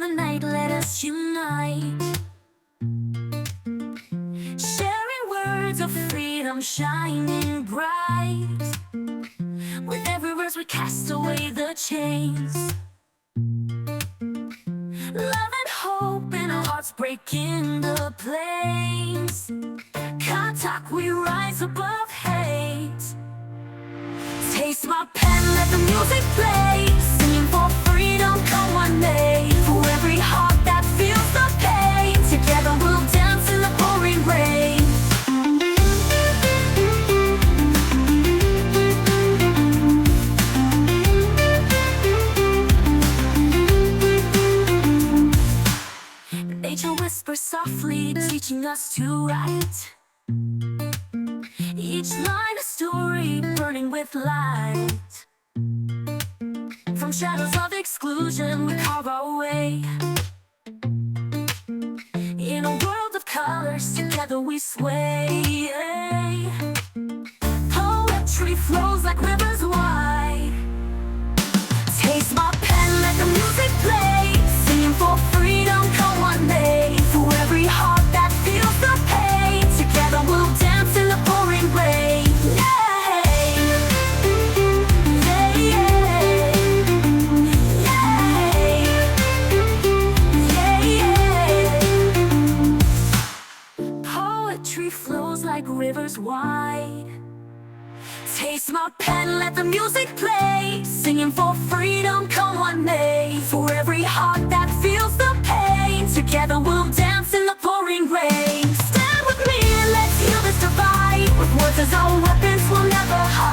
on the night, let us unite. Sharing words of freedom, shining bright. With every verse we cast away the chains. Love and hope in our hearts, breaking the plains. KޮTAKOT, we rise above hate. Taste my pen, let the music play. Singing for freedom, come one day. For every heart that feels the pain, together we'll dance in the pouring rain. Nature whispers softly, teaching us to write. Each line a story burning with light. From shadows of exclusion we carve our way. In a world of colors, together we sway. Poetry flows like rivers wide. Taste my pen, let the music play. Singing for freedom, come one day. For every heart that feels the pain, together we'll dance in the pouring rain. Poetry flows like rivers wide. Taste my pen, let the music play. Singing for freedom, come one day. For every heart that feels the pain, together we'll dance in the pouring rain. Stand with me and let's heal this divide. With words as our weapons, we'll never hide.